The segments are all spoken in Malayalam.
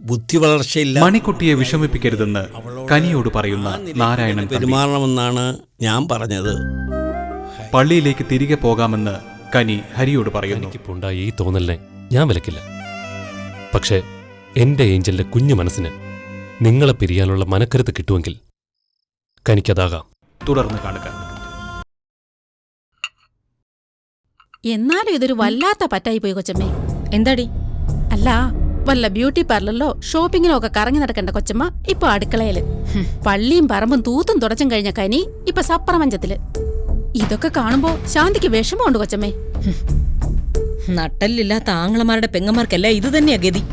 ബുദ്ധി വളർച്ചയില്ല. മണിക്കുട്ടിയെ വിഷമിപ്പിക്കരുതെന്ന് കനിയോട് പറയുന്ന നാരായണൻ പെരുമാറണമെന്നാണ് ഞാൻ പറഞ്ഞത്. പള്ളിയിലേക്ക് തിരികെ പോകാമെന്ന് കനി ഹരിയോട് പറയുന്നു. എനിക്കിപ്പുണ്ടായ ഈ തോന്നലിനെ ഞാൻ വിലക്കില്ല. പക്ഷേ എന്റെ ഏഞ്ചലിന്റെ കുഞ്ഞു മനസ്സിന് നിങ്ങളെ പിരിയാനുള്ള മനക്കരുത്ത് കിട്ടുമെങ്കിൽ കനിക്കതാകാം. തുടർന്ന് കാണുക. എന്നാലും ഇതൊരു വല്ലാത്ത പറ്റായി പോയി കൊച്ചമ്മേ. എന്താടി? അല്ല, വല്ല ബ്യൂട്ടി പാർലറിലോ ഷോപ്പിങ്ങിലോ ഒക്കെ കറങ്ങി നടക്കേണ്ട കൊച്ചമ്മ ഇപ്പൊ അടുക്കളയില്. പള്ളിയും പറമ്പും തൂത്തും തുടച്ചും കഴിഞ്ഞ കനി ഇപ്പൊ സപ്രപഞ്ചത്തില്. ഇതൊക്കെ കാണുമ്പോ ശാന്തിക്ക് വിഷമമുണ്ട് കൊച്ചമ്മേ. നട്ടല്ലില്ലാത്ത ആങ്ങളമാരുടെ പെങ്ങന്മാർക്കല്ല ഇത് തന്നെയാ ഗതി.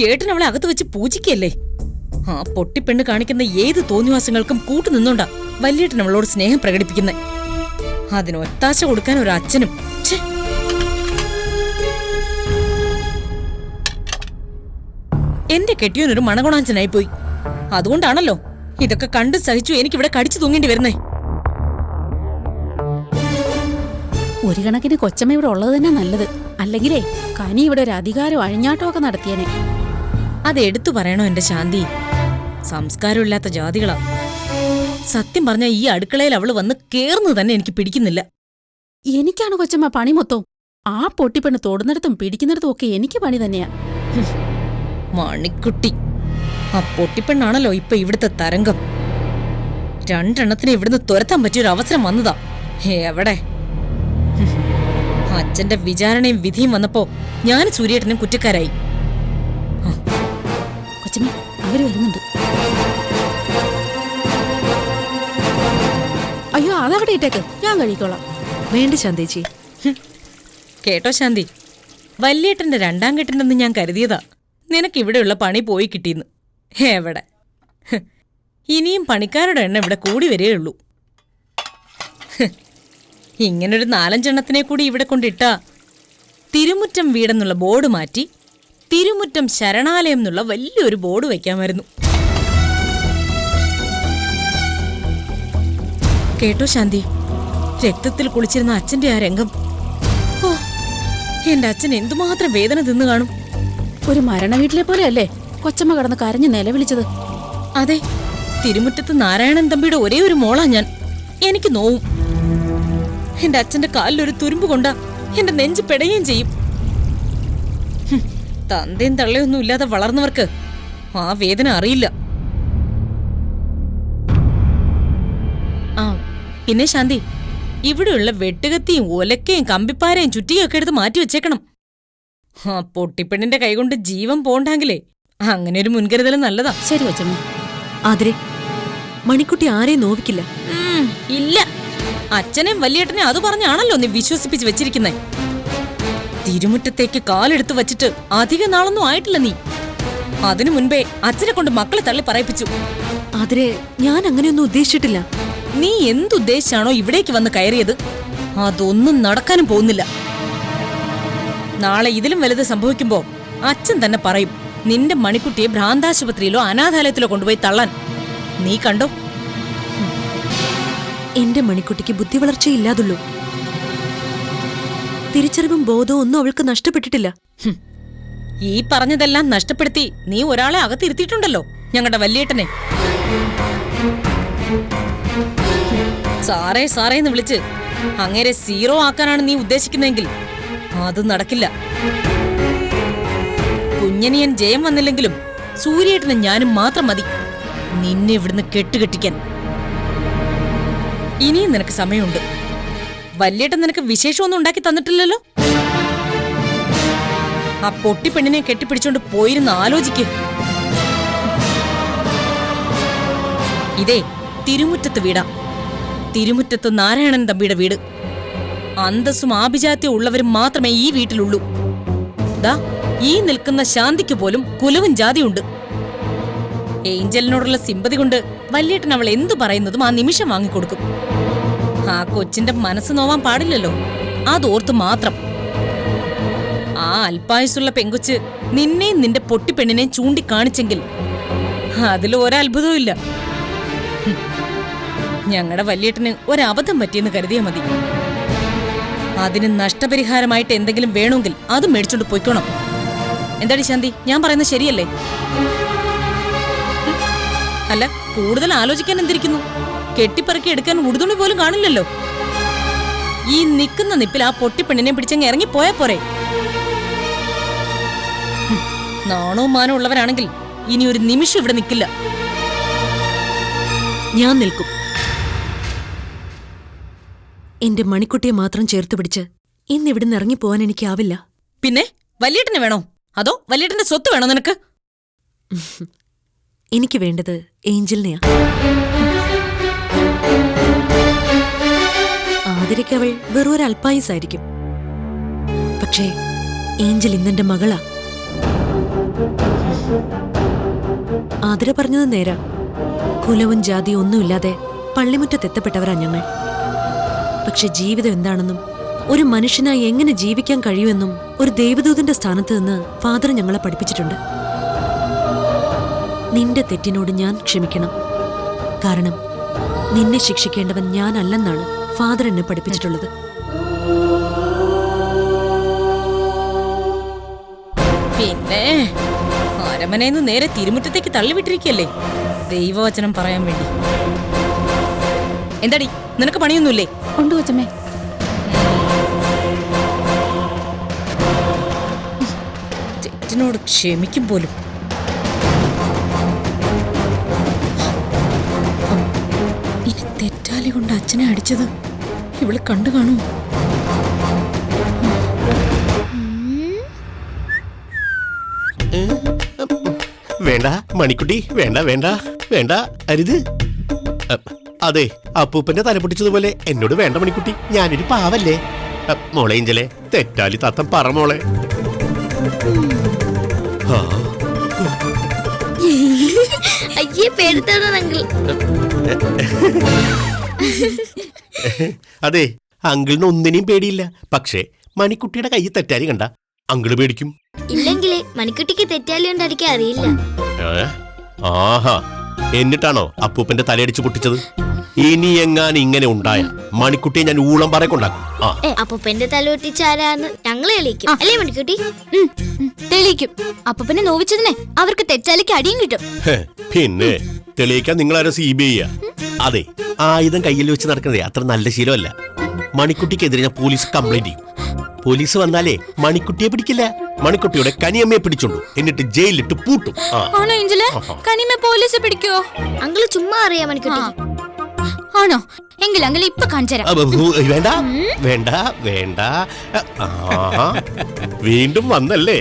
ഏട്ടൻ അവളെ അകത്ത് വെച്ച് പൂജിക്കല്ലേ. ആ പൊട്ടിപ്പെണ്ണ് കാണിക്കുന്ന ഏത് തോന്നിവാസങ്ങൾക്കും കൂട്ടുനിന്നോണ്ടാ വല്യേട്ടൻ അവളോട് സ്നേഹം പ്രകടിപ്പിക്കുന്നെ. അതിന് ഒത്താശ കൊടുക്കാൻ ഒരു അച്ഛനും. എന്റെ കെട്ടിയോനൊരു മണഗുണാഞ്ചനായി പോയി. അതുകൊണ്ടാണല്ലോ ഇതൊക്കെ കണ്ടു സഹിച്ചു എനിക്കിവിടെ കടിച്ചു തൂങ്ങേണ്ടി വരുന്നേ. ഒരു കണക്കിന് കൊച്ചമ്മ ഇവിടെ ഉള്ളത് തന്നെ നല്ലത്. അല്ലെങ്കിലേ കനി ഇവിടെ ഒരു അധികാരം അഴിഞ്ഞാട്ടമൊക്കെ നടത്തിയനെ. അത് എടുത്തു പറയണോ എന്റെ ശാന്തി? സംസ്കാരമില്ലാത്ത ജാതികളാ. സത്യം പറഞ്ഞ ഈ അടുക്കളയിൽ അവള് വന്ന് കേറുന്നു തന്നെ എനിക്ക് പിടിക്കുന്നില്ല. എനിക്കാണ് കൊച്ചമ്മ പണി മൊത്തം. ആ പൊട്ടിപ്പെണ്ണ് തൊടുന്നിടത്തും പിടിക്കുന്നിടത്തും ഒക്കെ എനിക്ക് പണി തന്നെയാ. മണിക്കുട്ടി, ആ പൊട്ടിപ്പെണ്ണാണല്ലോ ഇപ്പൊ ഇവിടുത്തെ തരംഗം. രണ്ടെണ്ണത്തിന് ഇവിടുന്ന് തുരത്താൻ പറ്റിയൊരു അവസരം വന്നതാ. എവിടെ? അച്ഛന്റെ വിചാരണയും വിധിയും വന്നപ്പോ ഞാൻ സൂര്യേട്ടനും കുറ്റക്കാരായി. കൊച്ചമ്മ, അവര് വരുന്നുണ്ട്. അയ്യോ, അതവിടെ ഇട്ടേക്ക്, ഞാൻ കഴിക്കോളാം. വേണ്ട ശാന്തേച്ചി. കേട്ടോ ശാന്തി, വല്യേട്ടന്റെ രണ്ടാം കെട്ടിണ്ടെന്ന് ഞാൻ കരുതിയതാ. നിനക്കിവിടെയുള്ള പണി പോയി കിട്ടിയെന്ന്. എവിടെ? ഇനിയും പണിക്കാരുടെ എണ്ണം ഇവിടെ കൂടി വരികയുള്ളൂ. ഇങ്ങനൊരു 4-5 കൂടി ഇവിടെ കൊണ്ടിട്ടാ തിരുമുറ്റം വീടെന്നുള്ള ബോർഡ് മാറ്റി തിരുമുറ്റം ശരണാലയം എന്നുള്ള വലിയൊരു ബോർഡ് വയ്ക്കാമായിരുന്നു. കേട്ടോ ശാന്തി, രക്തത്തിൽ കുളിച്ചിരുന്ന അച്ഛന്റെ ആ രംഗം. ഓ, എന്റെ അച്ഛൻ എന്തുമാത്രം വേദന തിന്നു കാണും. ഒരു മരണ വീട്ടിലെ പോലെയല്ലേ കൊച്ചമ്മ കടന്ന് കരഞ്ഞു നിലവിളിച്ചത്. അതെ, തിരുമുറ്റത്ത് നാരായണൻ തമ്പിയുടെ ഒരേ ഒരു മോളാ ഞാൻ. എനിക്ക് നോവും. എന്റെ അച്ഛന്റെ കാലിലൊരു തുരുമ്പ് കൊണ്ടാ എന്റെ നെഞ്ച് പെടയുകയും ചെയ്യും. തന്തയും തള്ളയൊന്നും ഇല്ലാതെ വളർന്നവർക്ക് ആ വേദന അറിയില്ല. ആ പിന്നെ ശാന്തി, ഇവിടെയുള്ള വെട്ടുകത്തിയും ഒലക്കയും കമ്പിപ്പാരയും ചുറ്റിയൊക്കെ എടുത്ത് മാറ്റി വെച്ചേക്കണം. ആ പൊട്ടിപ്പെണ്ണിന്റെ കൈകൊണ്ട് ജീവൻ പോണ്ടെങ്കിലേ അങ്ങനെ ഒരു മുൻകരുതൽ നല്ലതാ. ശരി കൊച്ചമ്മ. ആതിരെ, മണിക്കുട്ടി ആരെയും നോവിക്കില്ല. ഇല്ല, അച്ഛനെയും വല്യേട്ടനെ അത് പറഞ്ഞാണല്ലോ നീ വിശ്വസിപ്പിച്ച് വെച്ചിരിക്കുന്നേ. തിരുമുറ്റത്തേക്ക് കാലെടുത്ത് വച്ചിട്ട് അധിക നാളൊന്നും ആയിട്ടില്ല നീ. അതിനു മുൻപേ അച്ഛനെ കൊണ്ട് മക്കളെ തള്ളി പറയിപ്പിച്ചു. ആതിരെ, ഞാൻ അങ്ങനെയൊന്നും ഉദ്ദേശിച്ചിട്ടില്ല. നീ എന്തുദ്ദേശിച്ചാണോ ഇവിടേക്ക് വന്ന് കയറിയത്, അതൊന്നും നടക്കാനും പോകുന്നില്ല. നാളെ ഇതിലും വലുത് സംഭവിക്കുമ്പോ അച്ഛൻ തന്നെ പറയും നിന്റെ മണിക്കുട്ടിയെ ഭ്രാന്താശുപത്രിയിലോ അനാഥാലയത്തിലോ കൊണ്ടുപോയി തള്ളാൻ. നീ കണ്ടോ? എന്റെ മണിക്കുട്ടിക്ക് ബുദ്ധി വളർച്ചയില്ലാതുള്ളൂ. തിരിച്ചറിവും ബോധവും ഒന്നും അവൾക്ക് നഷ്ടപ്പെട്ടിട്ടില്ല. ഈ പറഞ്ഞതെല്ലാം നഷ്ടപ്പെടുത്തി നീ ഒരാളെ അകത്തിരുത്തിയിട്ടുണ്ടല്ലോ, ഞങ്ങളുടെ വല്യേട്ടനെ. സാറേ സാറേന്ന് വിളിച്ച് അങ്ങേരെ സീറോ ആക്കാനാണ് നീ ഉദ്ദേശിക്കുന്നതെങ്കിൽ അത് നടക്കില്ല. കുഞ്ഞനിയൻ ജയം വന്നില്ലെങ്കിലും സൂര്യേട്ടനും ഞാനും മാത്രം മതി നിന്നെ ഇവിടുന്ന് കെട്ടുകെട്ടിക്കാൻ. ഇനിയും നിനക്ക് സമയമുണ്ട്. വല്യേട്ടൻ നിനക്ക് വിശേഷമൊന്നും ഉണ്ടാക്കി തന്നിട്ടില്ലല്ലോ. ആ പൊട്ടിപ്പെണ്ണിനെ കെട്ടിപ്പിടിച്ചോണ്ട് പോയിരുന്ന് ആലോചിക്ക്. ഇതേ തിരുമുറ്റത്ത് വീടാ. തിരുമുറ്റത്ത് നാരായണൻ തമ്പിയുടെ വീട്. അന്തസ്സും ആഭിജാത്യവും ഉള്ളവരും മാത്രമേ ഈ വീട്ടിലുള്ളൂ. ദാ ഈ നിൽക്കുന്ന ശാന്തിക്ക് പോലും കുലവും ജാതിയുണ്ട്. ഏഞ്ചലിനോടുള്ള സിമ്പതി കൊണ്ട് വല്യേട്ടൻ അവൾ എന്തു പറയുന്നതും ആ നിമിഷം വാങ്ങിക്കൊടുക്കും. ആ കൊച്ചിന്റെ മനസ്സ് നോവാൻ പാടില്ലല്ലോ, അതോർത്ത് മാത്രം. ആ അല്പായുസുള്ള പെങ്കൊച്ച് നിന്നെയും നിന്റെ പൊട്ടിപ്പെണ്ണിനെയും ചൂണ്ടിക്കാണിച്ചെങ്കിൽ അതിൽ ഒരത്ഭുതവും ഇല്ല. ഞങ്ങളുടെ വല്യേട്ടന് ഒരബദ്ധം പറ്റിയെന്ന് കരുതിയാൽ മതി. അതിന് നഷ്ടപരിഹാരമായിട്ട് എന്തെങ്കിലും വേണമെങ്കിൽ അത് മേടിച്ചോണ്ട് പോയിക്കോണം. എന്താടി ശാന്തി, ഞാൻ പറയുന്നത് ശരിയല്ലേ? അല്ല, കൂടുതൽ ആലോചിക്കാൻ എന്തിരിക്കുന്നു? കെട്ടിപ്പറക്കി എടുക്കാൻ ഉടുതുണി പോലും കാണില്ലല്ലോ. ഈ നിൽക്കുന്ന നിപ്പിൽ ആ പൊട്ടിപ്പെണ്ണിനെ പിടിച്ചങ്ങ് ഇറങ്ങി പോയാ പോരെ. നാണവും മാനവും ഉള്ളവരാണെങ്കിൽ ഇനി ഒരു നിമിഷം ഇവിടെ നിൽക്കില്ല. ഞാൻ നിൽക്കും. എന്റെ മണിക്കുട്ടിയെ മാത്രം ചേർത്ത് പിടിച്ച് ഇന്നിവിടുന്ന് ഇറങ്ങിപ്പോവാൻ എനിക്കാവില്ല. പിന്നെ വല്യേട്ടനെ വേണോ, അതോ വല്യേട്ടന്റെ സ്വത്ത് വേണോ നിനക്ക്? എനിക്ക് വേണ്ടത് ഏഞ്ചലിനെയാ. ആതിരയ്ക്ക് അവൾ വെറും ഒരു അല്പായുസായിരിക്കും. പക്ഷേ ഏഞ്ചൽ ഇന്നെന്റെ മകളാ. ആതിര പറഞ്ഞത് നേരാ. കുലവും ജാതിയും ഒന്നുമില്ലാതെ പള്ളിമുറ്റത്തെത്തപ്പെട്ടവരാ ഞങ്ങൾ. പക്ഷെ ജീവിതം എന്താണെന്നും ഒരു മനുഷ്യനായി എങ്ങനെ ജീവിക്കാൻ കഴിയുമെന്നും ഒരു ദേവദൂതന്റെ സ്ഥാനത്ത് നിന്ന് ഫാദർ ഞങ്ങളെ പഠിപ്പിച്ചിട്ടുണ്ട്. നിന്റെ തെറ്റിനോട് ഞാൻ ക്ഷമിക്കണം. കാരണം നിന്നെ ശിക്ഷിക്കേണ്ടവൻ ഞാനല്ലെന്നാണ് ഫാദർ എന്നെ പഠിപ്പിച്ചിട്ടുള്ളത്. പിന്നെ അരമനേന്ന് നേരെ തിരുമുറ്റത്തേക്ക് തള്ളിവിട്ടിരിക്കല്ലേ ദൈവവചനം പറയാൻ വേണ്ടി. എന്താടി, നിനക്ക് പണിയൊന്നുമില്ലേ? ഉണ്ട് കൊച്ചമ്മേ. തെറ്റിനോട് ക്ഷമിക്കും പോലും. ഇനി തെറ്റാലി കൊണ്ട് അച്ഛനെ അടിച്ചത് ഇവള് കണ്ടു കാണൂ. വേണ്ട മണിക്കുട്ടി, വേണ്ട വേണ്ട വേണ്ട, അരുത്. അതെ, അപ്പൂപ്പന്റെ തല പൊട്ടിച്ചതുപോലെ എന്നോട് വേണ്ട മണിക്കുട്ടി. ഞാനൊരു പാവല്ലേ. മോളെ ഏഞ്ചലെ, തെറ്റാലി താത്തം പറ മോളെ. അയ്യേ, പേടിത്തോടാണ് അങ്കിൾ. അതെ, അങ്കിളിന് ഒന്നിനെയും പേടിയില്ല. പക്ഷേ മണിക്കുട്ടിയുടെ കൈ തെറ്റാലി കണ്ട അങ്കിള് പേടിക്കും. ഇല്ലെങ്കിലേ മണിക്കുട്ടിക്ക് തെറ്റാലി കൊണ്ട് അടിക്കാൻ അറിയില്ല. ആഹാ, എന്നിട്ടാണോ അപ്പൂപ്പന്റെ തലയടിച്ചു പൊട്ടിച്ചത്? ഇനി എങ്ങാൻ ഇങ്ങനെ ഉണ്ടായ മണിക്കുട്ടിയെ ഞാൻ ഊളം പറക്കൊണ്ടാക്കും. അപ്പൂപ്പന്റെ തല പൊട്ടിച്ചാരാന്ന് ഞങ്ങള് തെളിയിക്കും, അല്ലേ മണിക്കുട്ടി? തെളിയിക്കും. അപ്പൂപ്പനെ നോവിച്ചതിനെ അവർക്ക് തെറ്റാലിക്ക് അടിയും കിട്ടും. പിന്നെ തെളിയിക്കാൻ നിങ്ങളാരോ CBI? അതെ, ആയുധം കയ്യിൽ വെച്ച് നടക്കുന്നതേ അത്ര നല്ല ശീലമല്ല. മണിക്കുട്ടിക്കെതിരെ ഞാൻ പോലീസ് കംപ്ലൈന്റ് ചെയ്യും. പോലീസ് വന്നാലേ മണിക്കുട്ടിയെ പിടിക്കില്ല, മണിക്കുട്ടിയുടെ കനിയമ്മയെ പിടിച്ചോണ്ടു എന്നിട്ട് ജയിലിലിട്ട് പൂട്ടും. ആണോ ഏഞ്ചലെ? കനിമ പോലീസ് പിടിക്കോ? അങ്കിള് ചുമ്മാ അറിയാം മണിക്കുട്ടി. ആണോ? എങ്കിൽ അങ്കിൾ ഇപ്പൊ കാണിച്ചരാം. വേണ്ട വേണ്ട വേണ്ട. വീണ്ടും വന്നല്ലേ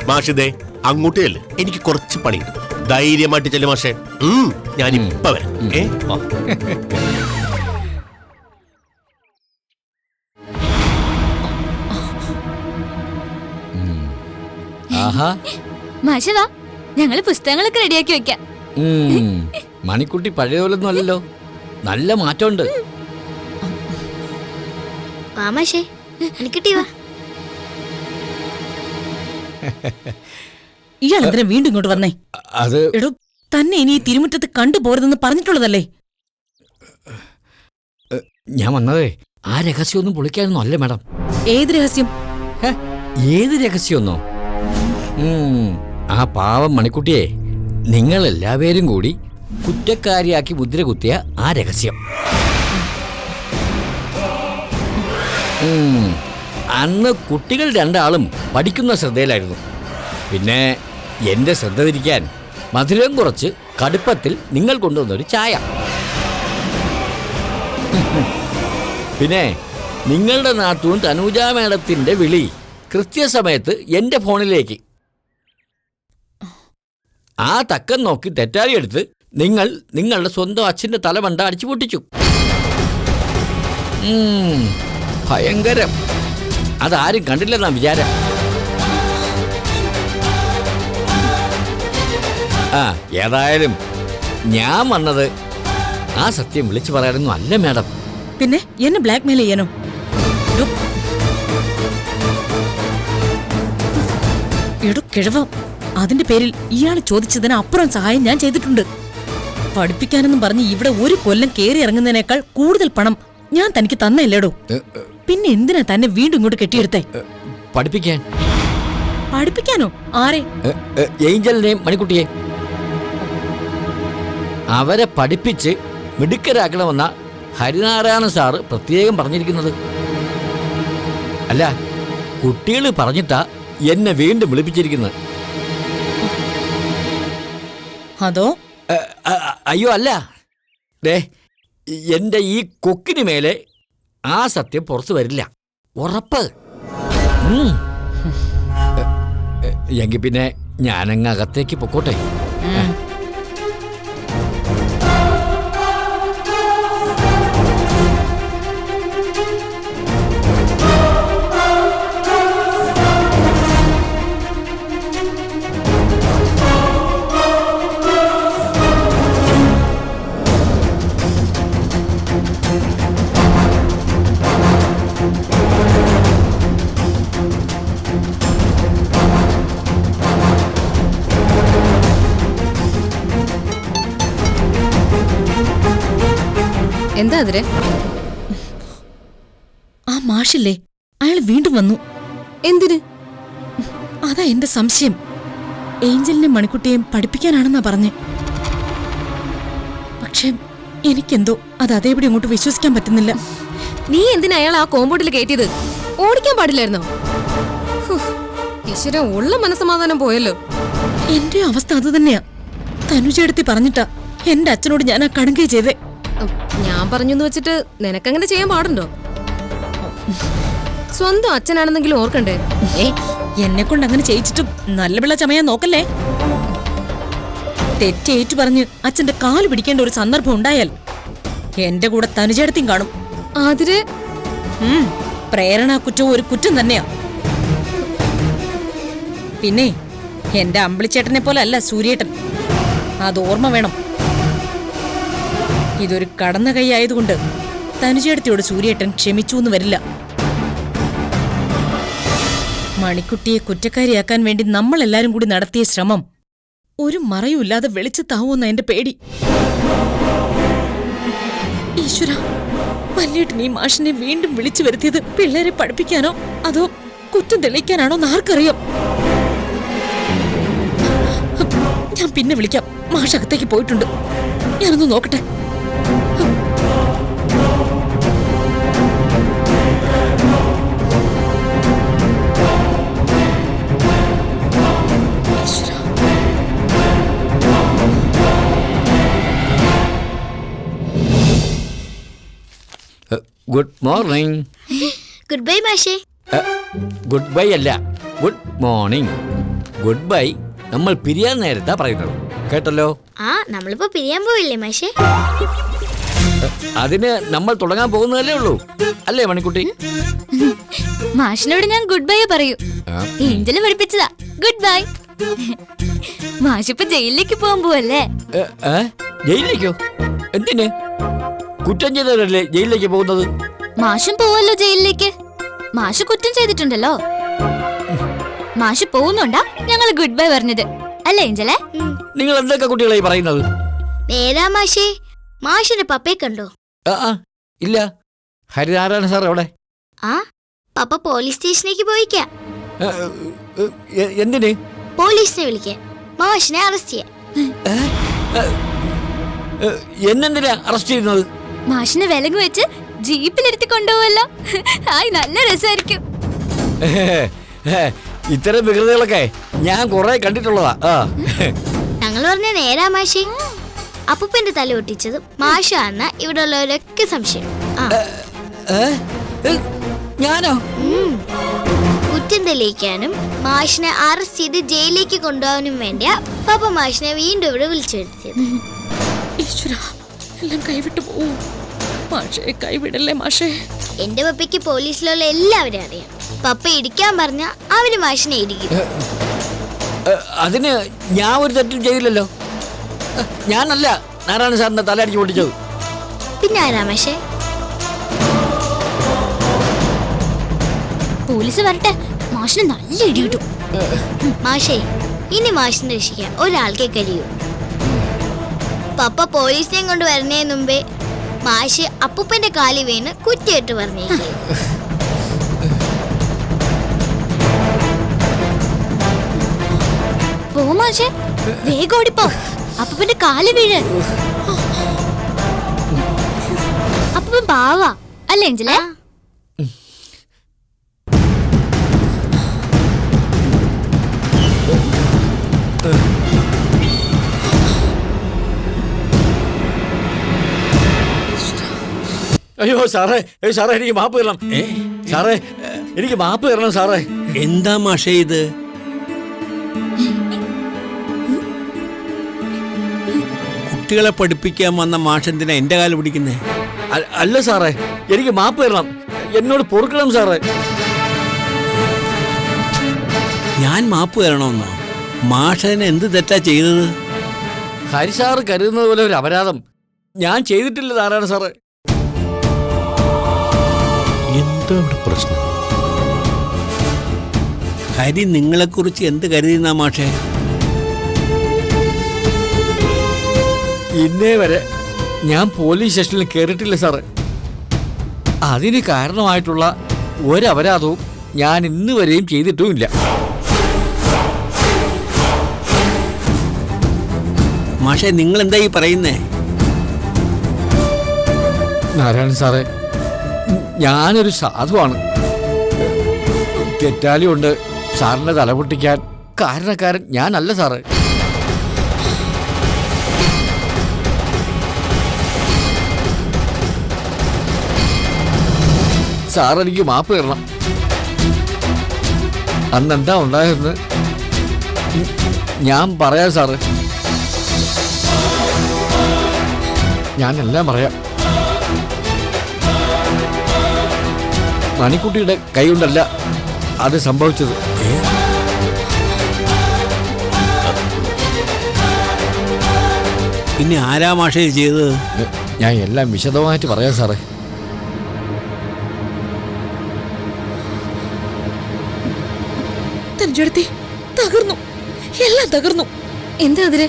മാഷിദേ? അങ്ങോട്ട് ചെല്ല്, എനിക്ക് കുറച്ച് പണിയുണ്ട്. ധൈര്യമായിട്ട് ചെല്ലു മാഷേ. ഞാനിപ്പ വരാം. മാഷവാ, ഞങ്ങള് പുസ്തകങ്ങളൊക്കെ റെഡിയാക്കി വെക്കാം. മണിക്കുട്ടി പഴയപോലൊന്നും അല്ലല്ലോ, നല്ല മാറ്റമുണ്ട്. മാമാഷേ, മണിക്കുട്ടി വാ. ഇയാൾ എന്തിനാ വീണ്ടും ഇങ്ങോട്ട് വന്നേ? അത് എടോ, തന്നെ ഇനി ഈ തിരുമുറ്റത്ത് കണ്ടുപോരുതെന്ന് പറഞ്ഞിട്ടുള്ളതല്ലേ? ഞാൻ വന്നതേ ആ രഹസ്യമൊന്നും പൊളിക്കാനൊന്നും അല്ല മാഡം. ഏത് രഹസ്യം? ഏത് രഹസ്യമൊന്നോ? ആ പാവം മണിക്കുട്ടിയെ നിങ്ങൾ എല്ലാവരും കൂടി കുറ്റക്കാരിയാക്കി മുദ്ര കുത്തിയ ആ രഹസ്യം. അന്ന് കുട്ടികൾ രണ്ടാളും പഠിക്കുന്ന ശ്രദ്ധയിലായിരുന്നു. പിന്നെ എന്റെ ശ്രദ്ധ തിരിക്കാൻ മധുരം കുറച്ച് കടുപ്പത്തിൽ നിങ്ങൾ കൊണ്ടുവന്നൊരു ചായ. പിന്നെ നിങ്ങളുടെ നാത്തൂൻ തനൂജ മേഡത്തിന്റെ വിളി കൃത്യസമയത്ത് എന്റെ ഫോണിലേക്ക്. ആ തക്കം നോക്കി തെറ്റാലിയെടുത്ത് നിങ്ങൾ നിങ്ങളുടെ സ്വന്തം അച്ഛന്റെ തലമണ്ട അടിച്ചു പൊട്ടിച്ചു. ഭയങ്കരം. അതാരും കണ്ടില്ലെന്നാ വിചാരം. ഏതായാലും ഞാൻ വന്നത് ആ സത്യം വിളിച്ചു പറയാനൊന്നും അല്ല മാഡം. പിന്നെ എന്നെ ബ്ലാക്ക് മെയിൽ ചെയ്യാനോ? എടോ കിഴവ, അതിന്റെ പേരിൽ ഇയാൾ ചോദിച്ചതിന് അപ്പുറം സഹായം ഞാൻ ചെയ്തിട്ടുണ്ട്. പഠിപ്പിക്കാനെന്നും പറഞ്ഞ് ഇവിടെ ഒരു കൊല്ലം കേറി ഇറങ്ങുന്നതിനേക്കാൾ കൂടുതൽ പണം ഞാൻ തനിക്ക് തന്നല്ലേടോ. പിന്നെ എന്തിനാ തന്നെ വീണ്ടും ഇങ്ങോട്ട് കെട്ടിയെടുത്തേ? പഠിപ്പിക്കാൻ. പഠിപ്പിക്കാനോ? ആരെ? ഏഞ്ചലിനെയും മണിക്കുട്ടിയെ അവരെ പഠിപ്പിച്ച് മിടുക്കരാക്കണമെന്ന ഹരിനാരായണ സാറ് പ്രത്യേകം പറഞ്ഞിരിക്കുന്നത്. അല്ല, കുട്ടികൾ പറഞ്ഞിട്ടാ എന്നെ വീണ്ടും വിളിപ്പിച്ചിരിക്കുന്നത്. അതോ? അയ്യോ അല്ല, ദേ എന്റെ ഈ കൊക്കിന് മേലെ ആ സത്യം പുറത്തു വരില്ല, ഉറപ്പ്. എങ്കിൽ പിന്നെ ഞാനങ്ങ് അകത്തേക്ക് പൊക്കോട്ടെ. എന്താ അതിരെ? ആ മാഷില്ലേ, അയാൾ വീണ്ടും വന്നു. എന്തിന്? അതാ എന്റെ സംശയം. ഏഞ്ചലിനെ മണിക്കുട്ടിയെയും പഠിപ്പിക്കാനാണെന്നാ പറഞ്ഞ്. പക്ഷെ എനിക്കെന്തോ അത് അതേപടി അങ്ങോട്ട് വിശ്വസിക്കാൻ പറ്റുന്നില്ല. നീ എന്തിനാ അയാൾ ആ കോമ്പൗണ്ടിൽ കയറ്റിയത്? ഓടിക്കാൻ പാടില്ലായിരുന്നോ? ഈശ്വര, ഉള്ള മനസ്സമാധാനം പോയല്ലോ. എന്റെ അവസ്ഥ അത് തന്നെയാ. തനുജെടുത്തി പറഞ്ഞിട്ടാ എന്റെ അച്ഛനോട് ഞാൻ ആ കടുങ്കൈ ചെയ്തേ. ഞാൻ പറഞ്ഞെന്ന് വെച്ചിട്ട് നിനക്കങ്ങനെ ചെയ്യാൻ പാടുണ്ടോ? സ്വന്തം അച്ഛനാണെന്നെങ്കിലും ഓർക്കണ്ടേ? എന്നെ കൊണ്ട് അങ്ങനെ ചെയ്യിച്ചിട്ടും നല്ല പിള്ള ചമയാൻ നോക്കല്ലേ. തെറ്റേറ്റു പറഞ്ഞ് അച്ഛന്റെ കാല് പിടിക്കേണ്ട ഒരു സന്ദർഭം ഉണ്ടായാൽ എന്റെ കൂടെ തനുജേടത്തിയും കാണും. അതിര് പ്രേരണ കുറ്റവും ഒരു കുറ്റം തന്നെയാ. പിന്നെ എന്റെ അമ്പിളിച്ചേട്ടനെ പോലെ അല്ല സൂര്യേട്ടൻ, അത് ഓർമ്മ വേണം. ഇതൊരു കടന്ന കൈ ആയതുകൊണ്ട് തനുജേടത്തിയോട് സൂര്യേട്ടൻ ക്ഷമിച്ചു എന്ന് വരില്ല. മണിക്കുട്ടിയെ കുറ്റക്കാരിയാക്കാൻ വേണ്ടി നമ്മളെല്ലാരും കൂടി നടത്തിയ ശ്രമം ഒരു മറയുമില്ലാതെ വെളിച്ചത്താവുമെന്ന എന്റെ പേടി. ഈശ്വര, വല്യേട്ടൻ ഈ മാഷിനെ വീണ്ടും വിളിച്ചു വരുത്തിയത് പിള്ളേരെ പഠിപ്പിക്കാനോ അതോ കുറ്റം തെളിയിക്കാനാണോ ആർക്കറിയാം. ഞാൻ പിന്നെ വിളിക്കാം. മാഷ് അകത്തേക്ക് പോയിട്ടുണ്ട്, ഞാനൊന്ന് നോക്കട്ടെ. Good morning. ഗുഡ് ബൈ മാഷേ. ഗുഡ് ബൈ അല്ല, ഗുഡ് മോർണിംഗ്. ഗുഡ് ബൈ നമ്മൾ പിരിയാൻ നേരത്താ പറയുന്നത്, കേട്ടല്ലോ. ആ, നമ്മളിപ്പോ പിരിയാൻ പോയില്ലേ മാഷേ? അതിന് നമ്മൾ തുടങ്ങാൻ പോകുന്നതല്ലേ ഉള്ളൂ, അല്ലേ മണിക്കുട്ടി? മാഷിനോട് ഞാൻ ഗുഡ് ബൈ പറയൂ. ഏഞ്ചല് പഠിപ്പിച്ചതാ ഗുഡ് ബൈ. മാഷിപ്പോ ജയിലിലേക്ക് പോകാൻ പോവല്ലേ? ജയിലിലേക്കോ? എന്തിന്? കുറ്റം ചെയ്തവരല്ലേ ജയിലിലേക്ക് പോകുന്നത്? മാഷും പോവല്ലോ ജയിലിലേക്ക്. മാഷ് കുറ്റം ചെയ്തിട്ടുണ്ടല്ലോ. മാഷ് പോകുന്നുണ്ടാ ഞങ്ങൾ ഗുഡ് ബൈ പറഞ്ഞത്, അല്ലേ ഏഞ്ചലെ? നിങ്ങൾ എന്തൊക്കെ കുട്ടികളായി പറയുന്നത്? നേരാ മാഷേ. മാഷിന്റെ പപ്പയെ കണ്ടോ? ഇല്ല. ഹരിനാരായണ സാർ എവിടെ? ആ, പപ്പ പോലീസ് സ്റ്റേഷനിലേക്ക് പോയിക്കാ. എന്തിന്? പോലീസിനെ വിളിക്കാൻ, മാഷിനെ അറസ്റ്റ് ചെയ്യാൻ. എന്നെന്തിനാ അറസ്റ്റ് ചെയ്യുന്നത്? മാഷിനെ വിലങ്ങ് വെച്ച് ജീപ്പിലെടുത്ത് കൊണ്ടുപോവല്ലോ. ആയി നല്ല രസമായിരിക്കും. ഇത്തരം വികൃതികളൊക്കെ ഞാൻ കുറെ കണ്ടിട്ടുള്ളതാ. ഞങ്ങൾ പറഞ്ഞ നേരാ മാഷേ. അപ്പൂപ്പന്റെ തല ഒട്ടിച്ചത് മാഷാന്ന ഇവിടെ ഉള്ളവരൊക്കെ സംശയം. ഞാനോ? കുറ്റം തെളിയിക്കാനും മാഷിനെ അറസ്റ്റ് ചെയ്ത് ജയിലിലേക്ക് കൊണ്ടുപോകാനും വേണ്ടിയാ പപ്പ മാഷിനെ വീണ്ടും ഇവിടെ വിളിച്ചു വരുത്തിയത്. ഈശ്വരാ, എല്ലാം കൈവിട്ടു പോവും. മാഷേ, കൈവിടല്ലേ മാഷേ. എന്റെ പപ്പയ്ക്ക് പോലീസിലുള്ള എല്ലാവരും അറിയാം. പപ്പ ഇടിക്കാൻ പറഞ്ഞ അവര് മാഷിനെ ഇടിക്കും. അതിന് ഞാൻ ഒരു തെറ്റും ചെയ്തില്ലല്ലോ. ഞാനല്ല നാരായണ സാറിന്റെ തലയടിച്ച് പൊട്ടിച്ചത്. പിന്നെ ആരാ മാഷേ? പോലീസ് വരട്ടെ, മാഷിന് നല്ല ഇടി കിട്ടും. മാഷേ, ഇനി മാഷിനെ രക്ഷിക്കാൻ ഒരാൾക്കേ കഴിയൂ. പപ്പ പോലീസിനെയും കൊണ്ട് വരുന്നതിന് മുമ്പേ മാഷ് അപ്പൂപ്പന്റെ കാലി വീണ് കുറ്റിയിട്ട് പറഞ്ഞേ. പോ മാഷേ, വേഗം ഓടിപ്പോ. അപ്പൂപ്പന്റെ കാല് വീഴ്. അപ്പൂപ്പൻ പാവാ അല്ലേ ഏഞ്ചലേ? അയ്യോ സാറേ, സാറേ എനിക്ക് മാപ്പ് തരണം. സാറേ എനിക്ക് മാപ്പ് തരണം സാറേ. എന്താ മാഷേ ഇത്? കുട്ടികളെ പഠിപ്പിക്കാൻ വന്ന മാഷെന്തിനാ എന്റെ കാല് പിടിക്കുന്നേ? അല്ല സാറേ, എനിക്ക് മാപ്പ് തരണം. എന്നോട് പൊറുക്കണം സാറേ. ഞാൻ മാപ്പ് തരണമെന്നോ? മാഷതിന് എന്ത് തെറ്റാ ചെയ്തത്? ഹരിസാറ് കരുതുന്നത് പോലെ ഒരു അപരാധം ഞാൻ ചെയ്തിട്ടില്ല നാരായണ സാറേ. എന്താ ഇവിടെ പ്രശ്നം? ഹരി നിങ്ങളെക്കുറിച്ച് എന്ത് കരുതിയെന്നാ മാഷേ? ഇന്നേ വരെ ഞാൻ പോലീസ് സ്റ്റേഷനിൽ കയറിയിട്ടില്ല സാറേ. അതിന് കാരണമായിട്ടുള്ള ഒരപരാധവും ഞാൻ ഇന്ന് വരെയും ചെയ്തിട്ടുമില്ല. മാഷേ നിങ്ങൾ എന്താ ഈ പറയുന്നേ? നാരായണൻ സാറേ, ഞാനൊരു സാധുവാണ്. തെറ്റാലി കൊണ്ട് സാറിനെ തലപൊട്ടിക്കാൻ കാരണക്കാരൻ ഞാനല്ല സാറേ. സാർ എനിക്ക് മാപ്പ് തരണം. അന്നെന്താ ഉണ്ടായതെന്ന് ഞാൻ പറയാം സാറ്. ഞാനെല്ലാം പറയാം. മണിക്കുട്ടിയുടെ കൈ കൊണ്ടല്ല അത് സംഭവിച്ചത്. പിന്നെ ആരാ മാഷേ ചെയ്തത്? ഞാൻ എല്ലാം വിശദമായിട്ട് പറയാം സാറേ. തകർന്നു, എല്ലാം തകർന്നു. എന്താ അതിന്?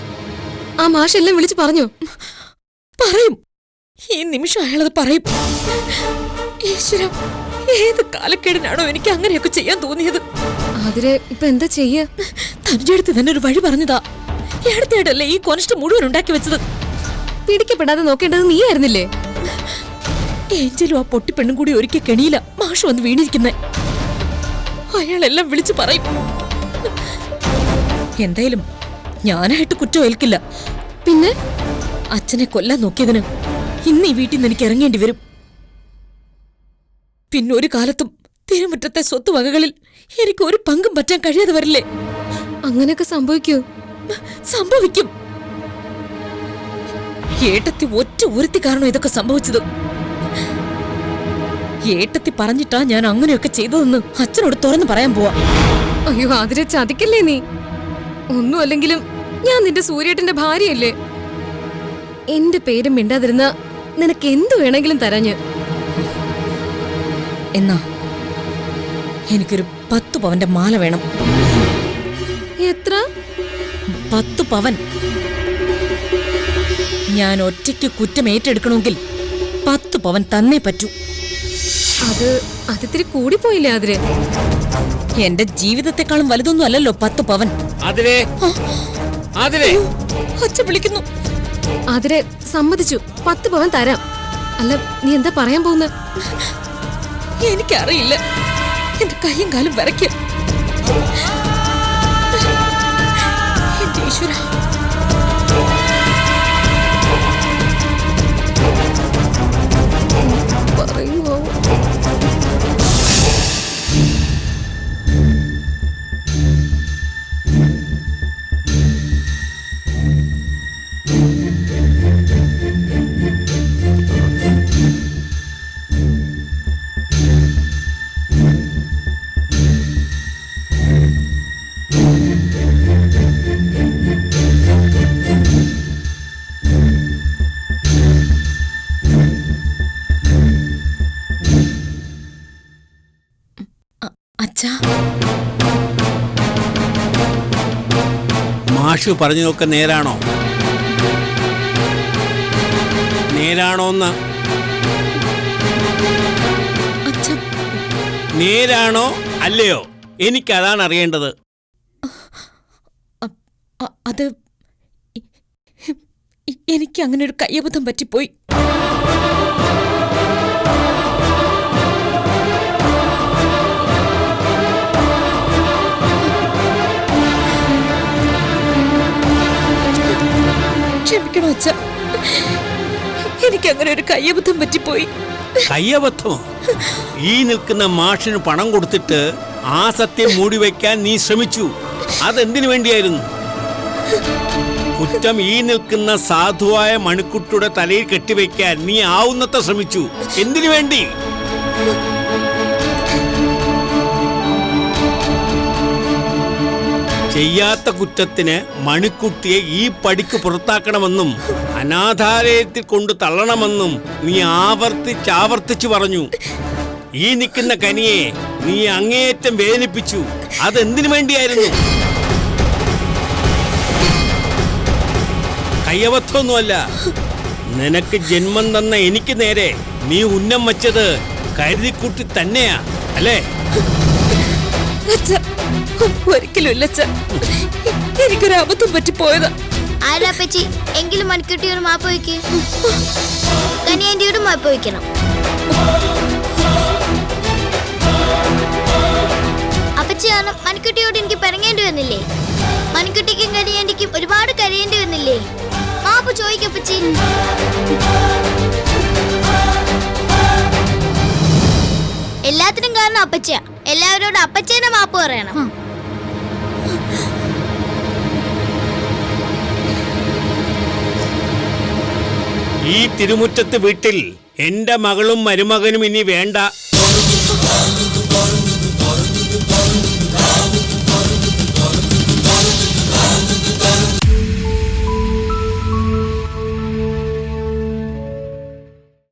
ആ മാഷ് എല്ലാം വിളിച്ചു പറഞ്ഞു. പറയും, ഈ നിമിഷം അയാളത് പറയും. ഈശ്വര, ഏത് കാലക്കേടിനാണോ എനിക്ക് അങ്ങനെയൊക്കെ ചെയ്യാൻ തോന്നിയത്? അതിരെ ഇപ്പൊ എന്താ ചെയ്യ? തഞ്ചെടുത്ത് തന്നെ ഒരു വഴി പറഞ്ഞതാ. എടുത്തേടല്ലേ ഈ കൊനസ്റ്റ് മുഴുവൻ ഉണ്ടാക്കി വെച്ചത്. പിടിക്കപ്പെടാതെ നോക്കേണ്ടത് നീ ആയിരുന്നില്ലേ? ഏഞ്ചലും ആ പൊട്ടിപ്പെണ്ണും കൂടി ഒരിക്കൽ കെണിയില്ല മാഷ് വന്ന് വീണിരിക്കുന്നേ. അയാളെല്ലാം വിളിച്ചു പറയും. എന്തായാലും ഞാനായിട്ട് കുറ്റം ഏൽക്കില്ല. പിന്നെ അച്ഛനെ കൊല്ലാൻ നോക്കിയതിന് ഇന്ന് ഈ വീട്ടിൽ നിന്ന് എനിക്ക് ഇറങ്ങേണ്ടി വരും. പിന്നെ ഒരു കാലത്തും തിരുമുറ്റത്തെ സ്വത്ത് വകകളിൽ എനിക്ക് ഒരു പങ്കും പറ്റാൻ കഴിയാതെ വരില്ലേ? അങ്ങനെയൊക്കെ സംഭവിക്കൂ? സംഭവിക്കും. ഏട്ടത്തി ഒറ്റ ഒരുത്തി കാരണം ഇതൊക്കെ സംഭവിച്ചത്. ഏട്ടത്തി പറഞ്ഞിട്ടാ ഞാൻ അങ്ങനെയൊക്കെ ചെയ്തതെന്ന് അച്ഛനോട് തുറന്നു പറയാൻ പോവാ. അയ്യോ അതിരെ ചതിക്കല്ലേ നീ. ഒന്നും അല്ലെങ്കിലും ഞാൻ നിന്റെ സൂര്യേട്ടന്റെ ഭാര്യയല്ലേ. എന്റെ പേരും മിണ്ടാതിരുന്ന നിനക്ക് എന്തു വേണമെങ്കിലും തരാഞ്ഞ്. എന്നാ എനിക്കൊരു 10 പവന്റെ മാല വേണം. എത്ര? 10 പവൻ. ഞാൻ ഒറ്റയ്ക്ക് കുറ്റം ഏറ്റെടുക്കണമെങ്കിൽ 10 പവൻ തന്നേ പറ്റൂ. അതിത്തിരി കൂടിപ്പോയില്ലേ അതിരെ? എന്റെ ജീവിതത്തെക്കാളും വലുതൊന്നും അല്ലല്ലോ 10 പവൻ. അച്ഛൻ വിളിക്കുന്നു. അതിരെ സമ്മതിച്ചു, 10 പവൻ തരാം. അല്ല നീ എന്താ പറയാൻ പോകുന്ന? എനിക്കറിയില്ല, എന്റെ കൈയും കാലും വിറയ്ക്കും. എന്റെ ഈശ്വര, പറയുമോ? അച്ഛാ, മാഷ് പറഞ്ഞതൊക്കെ നേരാണോ? നേരാണോന്ന്? അച്ഛൻ നേരാണോ അല്ലയോ? എനിക്കതാണ് അറിയേണ്ടത്. അത് എനിക്ക് അങ്ങനെ ഒരു കയ്യബദ്ധം പറ്റിപ്പോയി. ക്ഷമിക്കണോ അച്ഛ, എനിക്ക് അങ്ങനെ ഒരു കയ്യബദ്ധം പറ്റിപ്പോയി. കയ്യബദ്ധമോ? ഈ നിൽക്കുന്ന മാഷിന് പണം കൊടുത്തിട്ട് ആ സത്യം മൂടിവെക്കാൻ നീ ശ്രമിച്ചു. അതെന്തിനു വേണ്ടിയായിരുന്നു? കുറ്റം ഈ നിൽക്കുന്ന സാധുവായ മണിക്കുട്ടിയുടെ തലയിൽ കെട്ടിവെക്കാൻ നീ ആവുന്നത്ര ശ്രമിച്ചു. എന്തിനു വേണ്ടി? ചെയ്യാത്ത കുറ്റത്തിന് മണിക്കുട്ടിയെ ഈ പടിക്ക് പുറത്താക്കണമെന്നും അനാഥാലയത്തിൽ കൊണ്ട് തള്ളണമെന്നും നീ ആവർത്തിച്ചാവർത്തിച്ചു പറഞ്ഞു. ഈ നിൽക്കുന്ന കനിയെ നീ അങ്ങേയറ്റം വേദനിപ്പിച്ചു. അതെന്തിനു വേണ്ടിയായിരുന്നു? കയ്യബദ്ധമൊന്നുമല്ല. നിനക്ക് ജന്മം തന്ന എനിക്ക് നേരെ നീ ഉന്നം വച്ചത് കരുതിക്കുട്ടി തന്നെയാ, അല്ലേ? ഒരിക്കലും ഇല്ല അച്ഛ, എനിക്കൊരു അബദ്ധം പറ്റിപ്പോയതാ. ആരാ പച്ചി? എങ്കിലും മണിക്കുട്ടിയോട് മാപ്പ് വയ്ക്ക്. കനിയാൻ്റിയോട് മാപ്പ് വയ്ക്കണം. അപ്പച്ചി കാരണം മണിക്കുട്ടിയോട് എനിക്ക് പിറങ്ങേണ്ടി വന്നില്ലേ? മണിക്കുട്ടിക്കും കനിയാൻ്റിക്കും ഒരുപാട് കരയേണ്ടി വന്നില്ലേ? മാപ്പ് ചോദിക്കപ്പച്ചി. എല്ലാത്തിനും കാരണം അപ്പച്ചയാ. എല്ലാവരോടും അപ്പച്ചേനെ മാപ്പ് പറയണം. ഈ തിരുമുറ്റത്ത് വീട്ടിൽ എന്റെ മകളും മരുമകനും ഇനി വേണ്ട.